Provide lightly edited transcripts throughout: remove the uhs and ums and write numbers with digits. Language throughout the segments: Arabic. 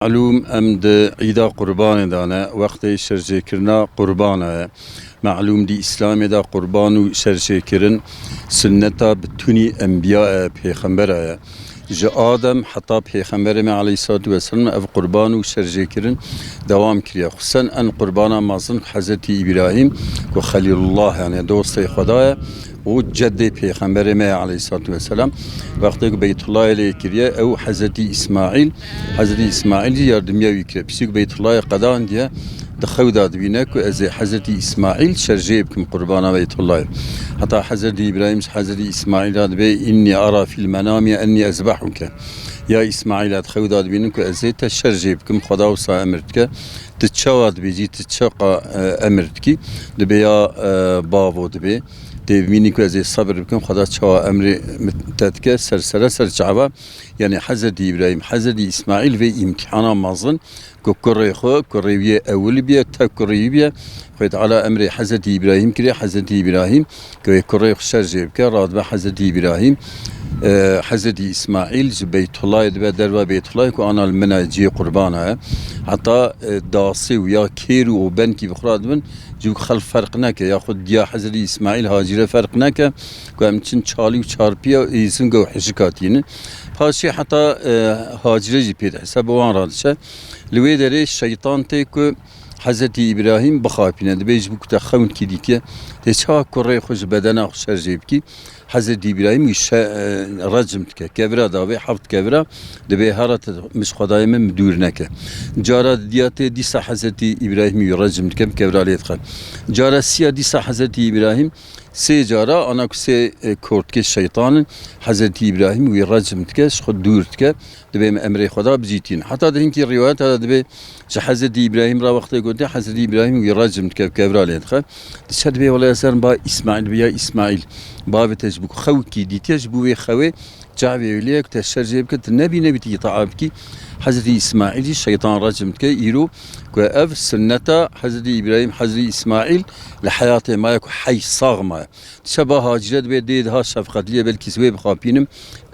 معلوم ام ده عيدا قربان دانا وقت شرجه کرنا قربانه معلوم دي اسلام دا قربان و شرجه کرن سنتا بتوني انبياء پیغمبره جا آدم حتى پیغمبر ما عليه الصلاة والسلام اف قربان و شرجه کرن دوام کریا خصوصا ان قربانا مازن حضرت ابراهيم و خليل الله يعني دوست خدای و جد پیغمبر ما عليه الصلاة والسلام وقتی که بیت الله علیه کریه او حضرت اسماعیل یاردمیه ویکره پیشک بیت الله قدان دیه دخو داد بینه که از حضرت اسماعیل شرجه بکم قربانا بیت الله حتی حضرت ابراهیم حضرت اسماعیل داد به اینی ارا فی المنام انی ازبحک یا اسماعیل دخو داد بینه که از تا شرجه بکم خدا و سا امرت که تتشواد بیجی تتشقا امرت کی دبیا باو دبی دبینی که از صبر بکن خدا چه امر متدکه سر جعبه یعنی حضرت ابراهیم حضرت اسماعیل و امتحان مازن که کریه اول بیه تا کریه بیه خود علی امر حضرت ابراهیم کری حضرت ابراهیم که کریه شرجه بکه راد به حضرت ابراهیم حضرت اسماعیل بیت الله دبه در بیت الله که آن المناجی قربانه حتی داسی و یا کیر و بنکی بخورد من جو خلف فرق نکه یا خود دیا حضرت اسماعیل هاجره فرق نکه که همچین چالی و چارپیا ایزن گو حشکاتینه پاشی حتی هاجره جی پید حساب وان رادشه لوی داره شیطان تی که حضرت ابراهیم بخوابینه دبیج بو که خون کی دیگه تشا کره خوش بدن خوش شرجیب کی حضرت ابراهیم رجم که کبرا داوی حفظ کبرا دبی هرات مش خدای من مدور نکه جارا دیات دیسا حضرت ابراهیم رجم که کبرا لیت خان جارا سیا دیسا حضرت ابراهیم سه جارا آنها که کرد که شیطان حضرت ابراهیم وی رجم که خود دور که دبی امر خدا بجیتین حتی در اینکه روایت هذا دبی حضرت ابراهیم را وقتی گفته حضرت ابراهیم وی رجم که کبرا لیت خان دشت بی ولی اصلا با اسماعیل بیا اسماعیل باب تجبك خوكي دي تجبو خوي جابي وليك تشرجب كت نبي تي طعابكي حضرت اسماعيل الشيطان رجم كي يرو كاف سنة حضرت ابراهيم حضرت اسماعيل لحياته ما يكو حي صاغمه شبه هاجرت بيدها شفقه لي بالكسوي بخابينم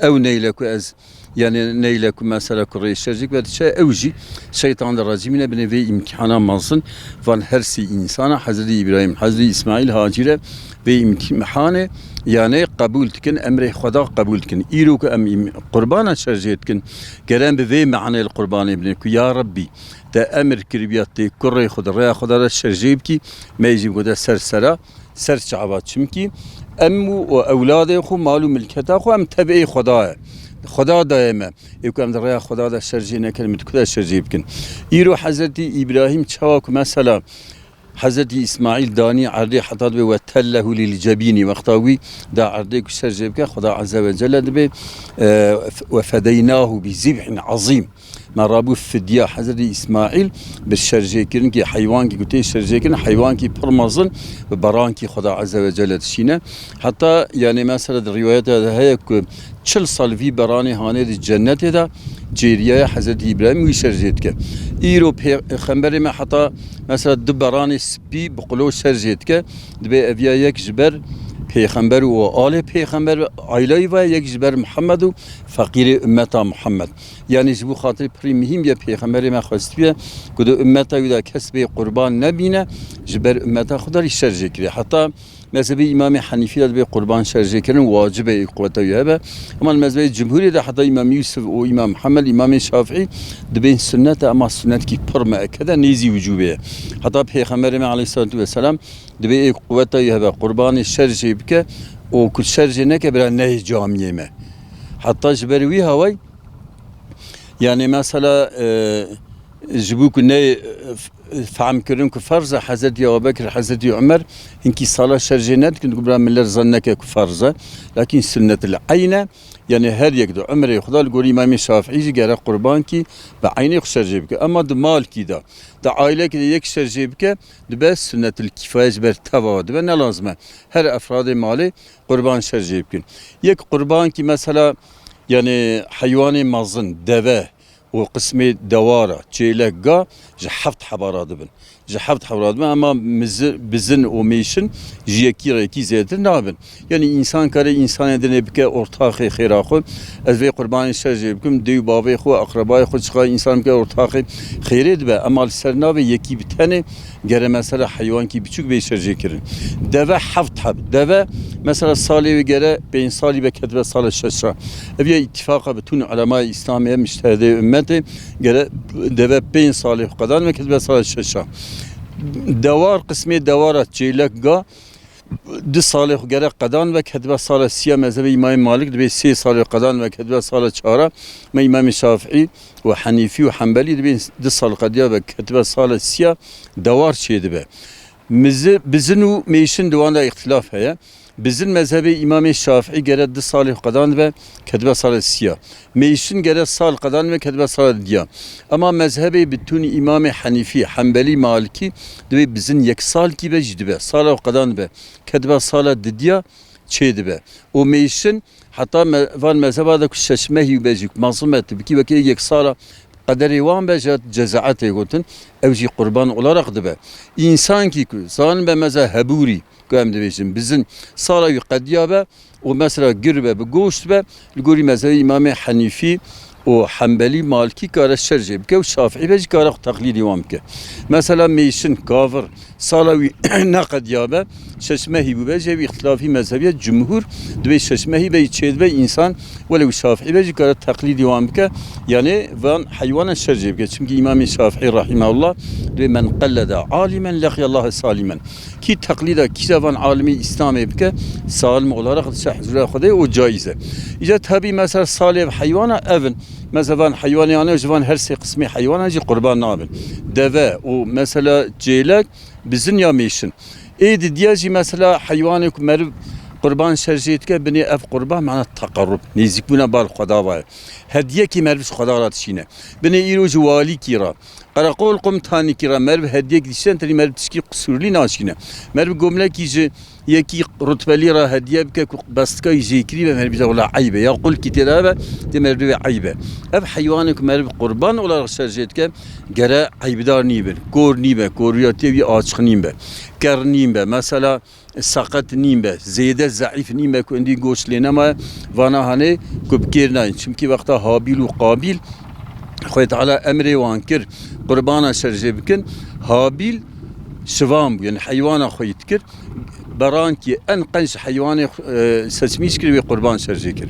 او نيلك از يعني نيلك مثلا كري شرجك بعد شيء اوجي شيطان الرجيم بنفي امتحانا مصن فان هرسي انسان حضرت ابراهيم حضرت اسماعيل هاجره بامتحانه يعني قبول تكن امر خدا قبول تكن ايروك ام قربان شرجيت كن كلام بفي معنى القربان ابنك يا ربي تا امر كربياتي كري خد ريا خدا شرجيبكي ما يجي قد سرسرا سر شعبات شمكي ام واولاده خو مالو ملكته خو ام تبعي خدا دائما يكون ريا خدا دا شرجينا كلمه كذا شرجيبكن ايرو حضرت ابراهيم تشاك مثلا حضرت اسماعیل دانی عرضی حتی به وتله للجبینی وقتاوی دا عرضی کشتر جبکه خدا عز و جل به وفدیناه بذبح عظیم ما رابو فدیا حضرت اسماعیل بالشرجه کرن که حیوان کی گوته شرجه کرن حیوان کی پرمازن و بران کی خدا عز و جل تشینه حتی یعنی مثلا روایت هایی که 40 سال وی برانی هانه جنت دا جریه حضرت ابراهیم وی شرجت که ایرو پیغمبر ما حتی مثلا دبرانی سپی بقلو شرجت که دبی اویا یک جبر پیغمبر و آل پیغمبر عائله و یک جبر محمد و فقیر امت محمد یعنی جبو خاطر پری مهم یا پیغمبر ما خواست بیه که امت وی دا کسب قربان نبینه جبر امت خدا شرجه کری حتی مذهب امام حنیفی داد به قربان شرجه کردن واجبه قوت یابه اما مذهب جمهوری ده حتی امام یوسف و امام محمد امام شافعی دبین سنت اما سنت کی پر مؤکده نیزی وجوبه حتی پیغمبر علیه الصلاه و السلام دبی قوت یابه قربان شرجه بکه و کل شرجه نکه برای نه جامعه ما حتی جبروی هوای یعنی مثلا جبوك ني فهم كرن كفرزة حضرت أبو بكر حضرت عمر إنكي صلاة شرجينات كنت قبل من لرزنك كفرزة لكن سنة العينة يعني هر يقدر عمر يخدا القول إمام الشافعي جرى قربان كي بعينه شرجيبك أما دمال كده دا عائلة كده يك شرجيبك بس سنة الكفاية برتواد بنا لازمة هر أفراد مالي قربان شرجيبك يك قربان كي مثلا يعني حيوان مازن دواه و قسمي دوارة جيلقا جحفت حبارات بن جحفت حبارات بن أما بزن وميشن جيكيرا كي زيادر نابن يعني إنسان كاره إنسان دنيا بك أرتاخي خير أخو أذي قربان الشرجي بكم ديو بابي خو أقرباء خو شخا إنسان بك أرتاخي خيرت به أما السرناب يكي بتنه جرى مثلا حيوان كي بتشوك بيشرجي كرن دوا حفت حب دوا مثلا صالي وجرى بين صالي بكتبه صال الششة أبي اتفاق بتون علماء إسلامية مجتهدة أمته جرى دوا بين صالي قدان وكتبه صال الششة دوار قسمي دوارة جيلك جا دو سال گره قدان و کتبه سال سیا مذهب امام مالک دو 3 سال قدان و کتبه سال 4 ما امام شافعی و حنیفی و حنبلی دو سال قدیا و کتبه سال سیا دوار چیده به بزنو میشن دوان اختلاف هیا بزن مذهب امام شافعی گره دو سال قدان و کتبه سال سیا میشن گره سال قدان و کتبه سال دیا اما مذهب بتون امام حنیفی حنبلی مالکی دو بزن یک سال کی به جدبه سال قدان به کتبه سال دیا چیده به و میشن حتی وان مذهب دا که ششمهی بجیک مظلومت بکی وکی یک سال قدری وان بجد جزاعت گوتن اوجی قربان olarak دبه انسان کی که زان به مذهبوری قام دبیشیم بزن سالا قدیابه و مثلا گربه به گوشت به لگوری مذهب امام حنیفی و حنبلی مالکی کار شرجه بکه و شافعی بچ کار تقلیدی وام که مثلا میشن کافر سالاوی نقدیابه ششمهی بو بچ اختلافی مذهبی جمهور دوی ششمهی به چید به انسان ولو شافعی بچ کار تقلیدی وام که یعنی وان حیوان شرجه بکه چون امام شافعی رحمه الله دوی من قلد عالما لقي الله سالما کی تقلید کی زبان عالمی اسلام بکه سالم olarak حضور خدای و جایزه ایجا tabi مثلا صالح حیوان اون مثلا حیوانیانه و جوان هر سه قسمی حیوان جی قربان نابن دوا و مثلا جیلک بزن یا میشن اید دیاجی مثلا حیوانی که مرو قربان شرجیت که بنی اف قربان معنی تقرب نزدیک بنا بال خدا وای هدیه کی مرو خدا را تشینه بنی ایرو جوالی کی را قرقول قم تانی کی را مرو هدیه کی دشن تری مرو تشکی قصورلی ناشینه مرو گمله کی یکی رتبلی را هدیه بک بستکای ذکری به مرو بیزا ولا عیبه یا قل کی ترابه تی مرو عیبه اف حیوانی که مرو قربان olarak شرجیت که گره عیبدار نیبه کور نیبه کوریاتی وی آچخ نیبه کر نیبه مثلا ساقط نیمه زیاده ضعیف نیمه که اندی گوشت لینما وانا هنه کبکیر نه چونکی وقتا حابیل و قابیل خود تعالی امر وان کر قربان شرجه بکن حابیل شوام یعنی حیوان خود کر بران کی ان قنش حیوان سسمیش کر و قربان شرجه کر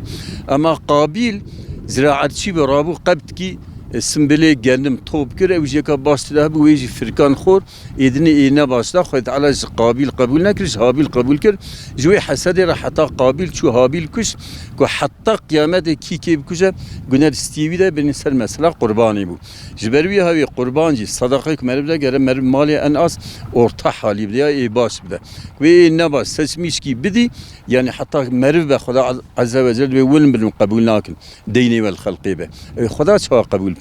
اما قابیل زراعتچی به رابو قبط کی سنبله گندم توب کرد و جیکا باسته به ویجی فرکان خور ایدنی اینا باسته خود علاج قابیل قبول نکرد حابیل قبول کرد جوی حسد را حتی قابیل چو حابیل کش که حتی قیامت کی بکشه گناه استیوی ده بین سر مثلا قربانی بود جبروی هاوی قربان جی صدقه که مرد ده گره مرد مالی اناس ارتا حالی بده یا ای باس بده و اینا باس سسمیش کی بدی یعنی حتی مرد به خدا عز و جل و ولن بدون قبول نکن دینی و الخلقی به خدا چه قبول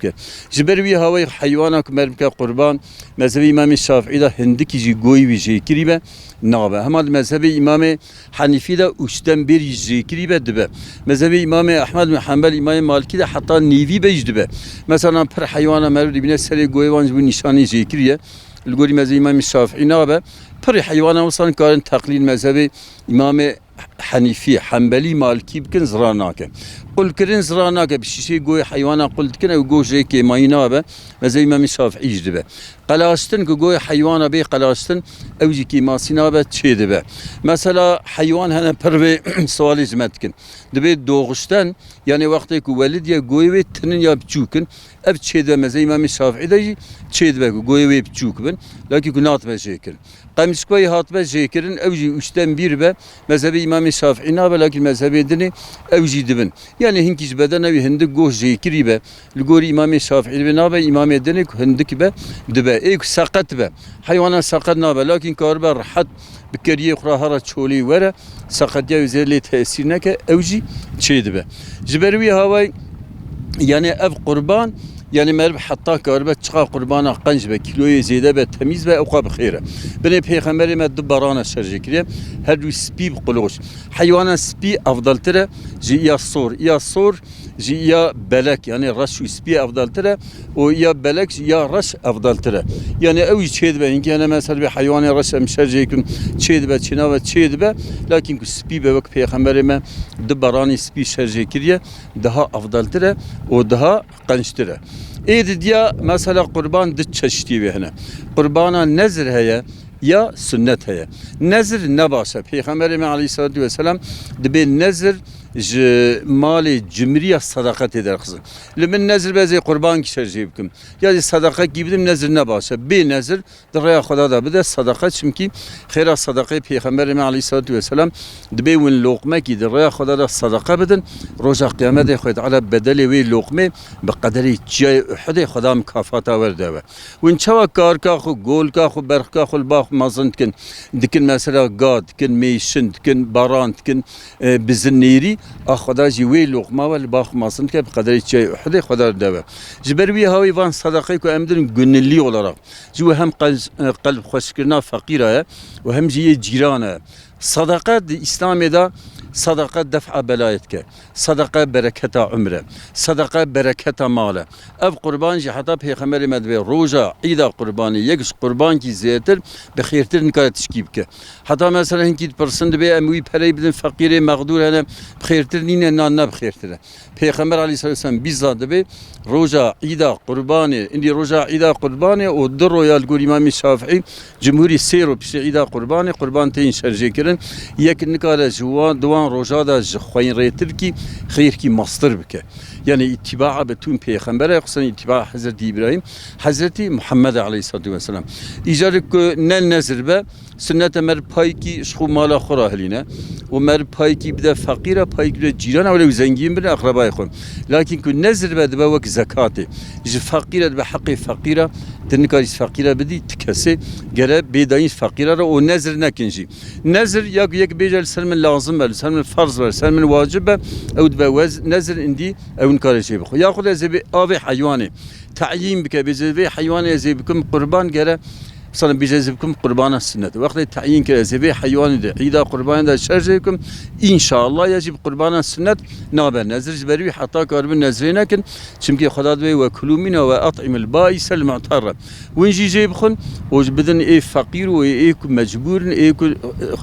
جبروی هوای حیوانات مرد که قربان مذهب امام شافعی دا هندکی جی گوی وی جیکری به نابه هم مذهب امام حنیفی دا اوشتن بری جیکری به دبه مذهب امام احمد بن حنبل امام مالکی دا حتی نیوی بیج دبه مثلا پر حیوان مرد بینه سر گوی وانج بو نشانی جیکریه الگوری مذهب امام شافعی نابه پر حیوان وصل کارن تقلید مذهب امام حنیفی حنبلی مالکی بکن زراناکه قل کرن زراناکه بشیشه گوی حیوانا قلت کنه و گوشه که ماینه به مذهب امام شافعی جده قلاستن که گوی حیوانا به قلاستن اوجی که ماسینا به چه ده مثلا حیوان هنه پر به سوالی زمت کن دبی دوغشتن یعنی وقتی که ولد یا گوی و تنن یا بچوکن اب چه ده مذهب امام شافعی ده چه ده گوی و بچوک بن لکه کنات به شکل قمشکوی هات به شکرن اوجی اشتن بیر به مذهب امام شافعی نه بلکه مذهب دینی اوجی دبن yani hinkiz bedene bir hindik goş zikri be lgori imam şafii be nabe imam dini hindik be dibe ek sakat be hayvana sakat nabe lakin karba rahat bikeriye khara çoli vere sakat ya üzerli tesir neke evci çeydi be jiberwi havay yani ev kurban يعني مرب حتى كاربة تشقى قربانا قنج بكيلوي زيادة بتميز بأوقا بخيرة بني بيغمبري ما دبرانا شرجكريا هادو سبي بقلوش حيوانا سبي أفضل ترى جي يا الصور يا الصور جي يا بلك يعني رش سبي أفضل ترى ويا بلك يا رش أفضل ترى يعني أوي تشيد به إنك أنا مثلا بحيوان رش مشرجكم تشيد به تشناوة تشيد به لكن سبي بوك بيغمبري ما دبراني سبي شرجكريا daha afdaltire o daha qançtire. Eydi diye mesela kurban dıç çeşitli bir hene. Kurbana nezir heye ya sünnet heye. Nezir ne başa? Peygamberimiz Aleyhisselatü Vesselam dibe nezir mali cimriye sadakat eder kızım. Limin nezir bezi kurban kişerci bikim. Yani sadakat gibidim nezir ne başa? Bir nezir dıraya kadar da bir de sadakat çünkü khira sadakayı Peygamberimiz Aleyhisselatü Vesselam dibe win lokma ki dıraya kadar da sadaka bedin. Roja kıyamete koydu ala bedeli ve lokma بقدر جای احد خدا مکافات آورده و این چه کار که خو گل که خو برخ که خو الباخ مازند کن دکن مثلا گاد کن میشند کن باراند کن بزنیری خدا جوی لقمه و الباخ مازند که بقدر جای احد خدا ده و جبروی هایی وان صدقه که امدن گنلی olarak جو هم قلب خوش کرنا فقیره و هم جی جیرانه صدقه اسلامی دا صدقه دفع بلايتك صدقه بركه عمره صدقه بركه ماله اف قربان جي حتى پیغمبر مدوي روجا عيدا قرباني يكش قربان كي زيتر بخيرتر نكار تشكيبك حتى مثلا هنكي برسند بي اموي پري بدن فقير مقدور انا بخيرتر نين نان بخيرتر پیغمبر عليه الصلاه والسلام بيزاد بي روجا عيدا قرباني اندي روجا عيدا قرباني و درو يا القول امام الشافعي جمهوري سيرو بشي عيدا قرباني قربان تين شرجي كرن يك نكار جوان دوان روجادا خوين ريتر كي خير كي مصدر بك يعني اتباع بتون پیغمبر خصوصا اتباع حضرت ابراهيم حضرت محمد عليه الصلاه والسلام اجارك نل نظر به سنت مر پای کی شخو مالا خورا هلینه و مر پای کی بده فقیره پای کی جیران ولی زنگین بر اقربای خون لكن كن نظر به وك زکاته ج فقیره به حق فقیره تنکاریس فقیره بدی تکسه گره بدایش فقیره رو و نظر نکنجی نظر یک بیجل سلم لازم بل سلم فرض بل سلم واجب او به نظر اندی او نکار شی بخو یا خود از آب حیوانه تعیین بک به حیوان از بکم قربان گره مثلا بيجازبكم قربان السنة وقت التعيين كذا زبي حيوان ده عيدا قربان ده شرجكم إن شاء الله يجب قربان السنة نابا نزرج بروي حتى قربان نزرين لكن شمكي خداد بي وكلوا منه وأطعم البائس المعترة وينجي جيبخن وبدن إيه فقير وإيه مجبور إيه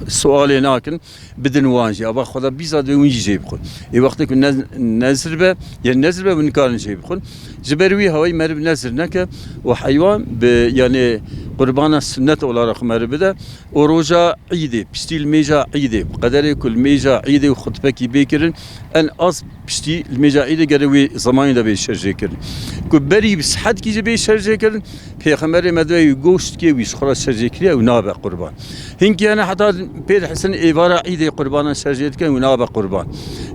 سؤال هناكن بدن وانجي أبا خدا بيزاد وينجي جيبخن إيه وقت كن نزر به يعني نزر به ونكارن جيبخن جبروي هواي مرب نزر نكه وحيوان يعني قربان السنة olarak meribede oruca iyiydi, pişti meca iyiydi. Kaderi kul meca iyiydi ve hutbeki bekirin en az pişti meca iyiydi gereği zamanında bir şerce kirin. Kuberi bir sıhhat ki bir şerce kirin. Peygamber medveyi goşt ki bir şura şerce kiriyor ve nabe kurban. Hinki yani hatta Peygamber Hasan evara iyiydi kurbanın şerce etken ve nabe kurban.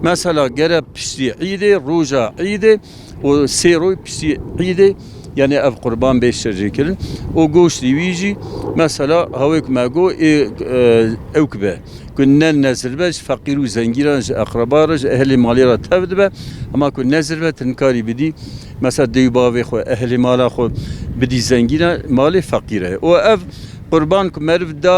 Mesela gere pişti iyiydi, roja iyiydi, o seroy pişti iyiydi. Yani ev kurban beş şerce kirin. O goşt divici mesela havik mago evkbe. Kunnen nezirbeş fakir ve zengiran akrabaraj ehli malira tevdbe ama kun nezirbe tenkari bidi mesela deybavi xo ehli mala xo bidi zengina mali fakire. O ev قربان که مرد دا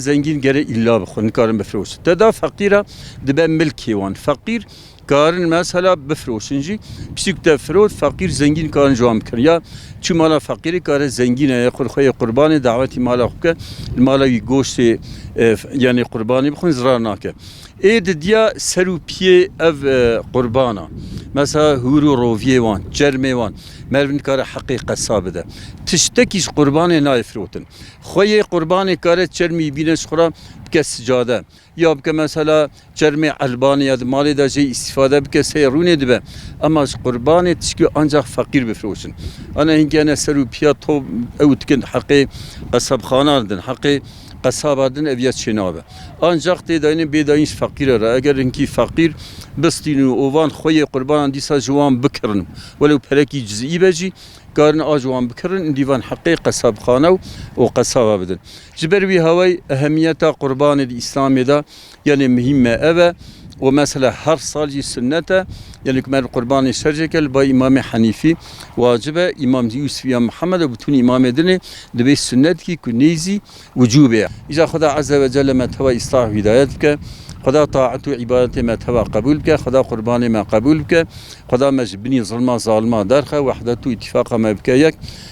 زنگین گره ایلا بخون کارن بفروش. دا فقیره دبه ملکی وان فقیر کارن مثلا بفروشنجی پسیک تفرود فقیر زنگین کارن جوام کن یا چو مالا فقیری کار زنگینه یا خوی قربان دعوتی مالا خوکه مالا وی گوشت یعنی قربانی بخون زرار ناکه. اید دیا سرو پیه اف قربانا مثلا هورو روویه وان جرمه وان مرد کار حقیقت ثابته تشتکیش قربان نایفروتن خوی قربان کار چرمی بینش خورا بکه سجاده یا بکه مثلا چرمی البانی یا مالی دا جای استفاده بکه سیرونه دبه اما قربان تشکی ancak fakir بفروشن انا هنگی انا سرو پیا تو او تکن حقی قصب خاناردن حقی قصابادن eviyat şenabı. Ancak dedayının bedayınç fakir ara. Eğer inki fakir bistinu ovan خوی قربان دیسا جوان بکرن. ولو پرکی جزئی بجی کارن آجوان بکرن دیوان حقی قصاب خانه و قصابه بدن. جبروی هوای اهمیت قربان اسلامی دا یعنی مهمه اوه ومثلا هر صالجي سنة يعني كما القربان الشرجك با إمام حنيفي واجبه إمام يوسف يا محمد وبتون إمام دني دبي السنة كي كنيزي وجوبه إذا خدا عز وجل ما توا إصلاح هدايتك خدا طاعت و عبادت ما توا قبول بك خدا قربان ما قبول بك خدا مجبني ظلما ظالما درخه وحدت و اتفاق ما بك يك